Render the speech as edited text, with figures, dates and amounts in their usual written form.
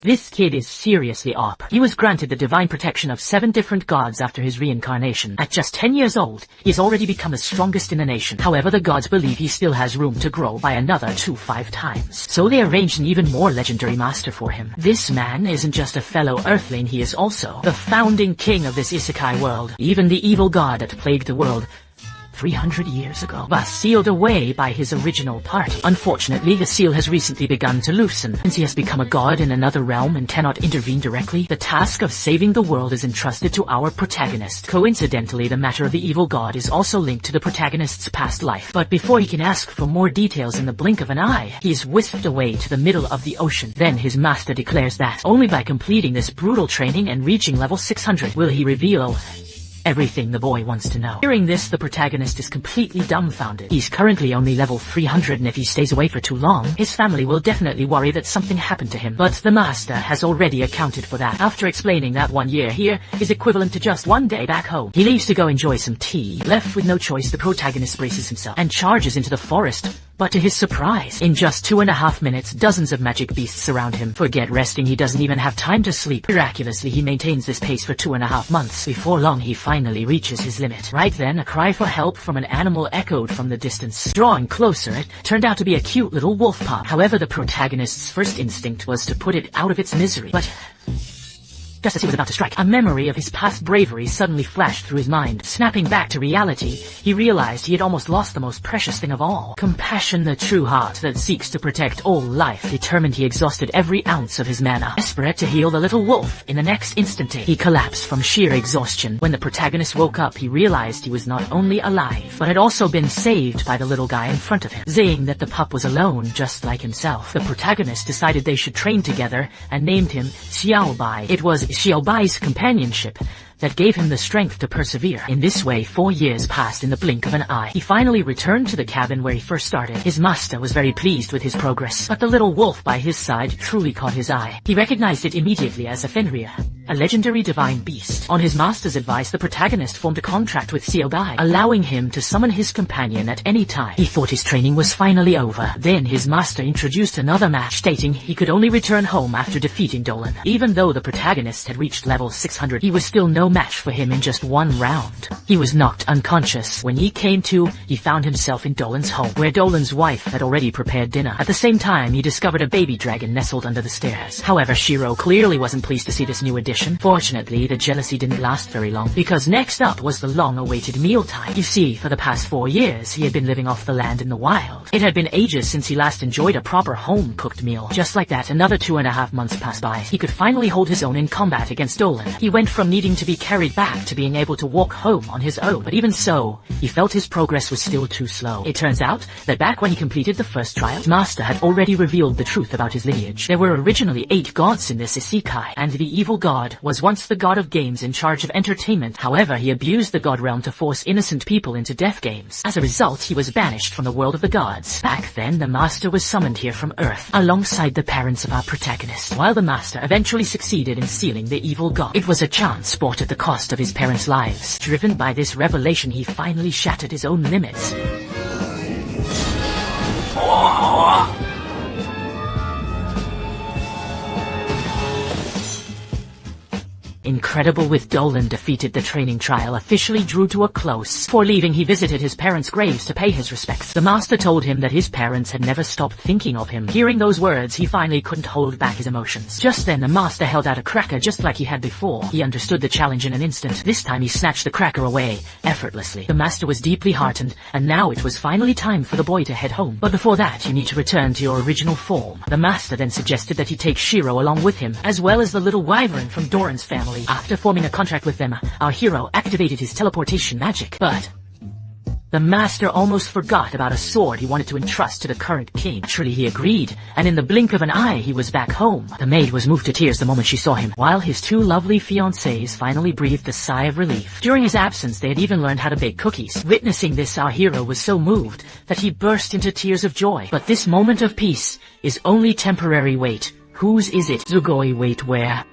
This kid is seriously op. He was granted the divine protection of 7 different gods after his reincarnation. At just 10 years old, he has already become the strongest in the nation. However, the gods believe he still has room to grow by another 5 times. So they arranged an even more legendary master for him. This man isn't just a fellow earthling, he is also the founding king of this isekai world. Even the evil god that plagued the world 300 years ago was sealed away by his original party. Unfortunately, the seal has recently begun to loosen. Since he has become a god in another realm and cannot intervene directly, the task of saving the world is entrusted to our protagonist. Coincidentally, the matter of the evil god is also linked to the protagonist's past life. But before he can ask for more details in the blink of an eye, he is whisked away to the middle of the ocean. Then his master declares that only by completing this brutal training and reaching level 600 will he reveal everything the boy wants to know. Hearing this, the protagonist is completely dumbfounded. He's currently only level 300, and if he stays away for too long, his family will definitely worry that something happened to him. But the master has already accounted for that. After explaining that 1 year here is equivalent to just 1 day back home, he leaves to go enjoy some tea. Left with no choice, the protagonist braces himself and charges into the forest. But to his surprise, in just 2.5 minutes, dozens of magic beasts surround him. Forget resting, he doesn't even have time to sleep. Miraculously, he maintains this pace for 2.5 months. Before long, he finally reaches his limit. Right then, a cry for help from an animal echoed from the distance. Drawing closer, it turned out to be a cute little wolf pup. However, the protagonist's first instinct was to put it out of its misery. But just as he was about to strike, a memory of his past bravery suddenly flashed through his mind. Snapping back to reality, he realized he had almost lost the most precious thing of all. Compassion, the true heart that seeks to protect all life. Determined, he exhausted every ounce of his mana. Desperate to heal the little wolf, in the next instant he collapsed from sheer exhaustion. When the protagonist woke up, he realized he was not only alive, but had also been saved by the little guy in front of him. Saying that the pup was alone, just like himself, the protagonist decided they should train together and named him Xiaobai. It was Xiaobai's companionship that gave him the strength to persevere. In this way, 4 years passed in the blink of an eye. He finally returned to the cabin where he first started. His master was very pleased with his progress, but the little wolf by his side truly caught his eye. He recognized it immediately as a Fenrir, a legendary divine beast. On his master's advice, the protagonist formed a contract with Xiaobai, allowing him to summon his companion at any time. He thought his training was finally over. Then his master introduced another match, stating he could only return home after defeating Dolan. Even though the protagonist had reached level 600, he was still no match for him in just 1 round. He was knocked unconscious. When he came to, he found himself in Dolan's home, where Dolan's wife had already prepared dinner. At the same time, he discovered a baby dragon nestled under the stairs. However, Shiro clearly wasn't pleased to see this new addition. Fortunately, the jealousy didn't last very long, because next up was the long-awaited mealtime. You see, for the past 4 years, he had been living off the land in the wild. It had been ages since he last enjoyed a proper home-cooked meal. Just like that, another 2.5 months passed by. He could finally hold his own in combat against Dolan. He went from needing to be carried back to being able to walk home on his own. But even so, he felt his progress was still too slow. It turns out that back when he completed the first trial, his master had already revealed the truth about his lineage. There were originally 8 gods in this isekai, and the evil god was once the god of games in charge of entertainment. However, he abused the god realm to force innocent people into death games. As a result, he was banished from the world of the gods. Back then, the master was summoned here from Earth, alongside the parents of our protagonist. While the master eventually succeeded in sealing the evil god, it was a chance sport at the cost of his parents' lives. Driven by this revelation, he finally shattered his own limits. Incredible with Dolan defeated, the training trial officially drew to a close. Before leaving, he visited his parents' graves to pay his respects. The master told him that his parents had never stopped thinking of him. Hearing those words, he finally couldn't hold back his emotions. Just then, the master held out a cracker just like he had before. He understood the challenge in an instant. This time, he snatched the cracker away, effortlessly. The master was deeply heartened, and now it was finally time for the boy to head home. But before that, you need to return to your original form. The master then suggested that he take Shiro along with him, as well as the little wyvern from Doran's family. After forming a contract with them, our hero activated his teleportation magic. But the master almost forgot about a sword he wanted to entrust to the current king. Naturally, he agreed, and in the blink of an eye, he was back home. The maid was moved to tears the moment she saw him, while his 2 lovely fiancées finally breathed a sigh of relief. During his absence, they had even learned how to bake cookies. Witnessing this, our hero was so moved that he burst into tears of joy. But this moment of peace is only temporary. Wait, whose is it? Sugoi, wait, where?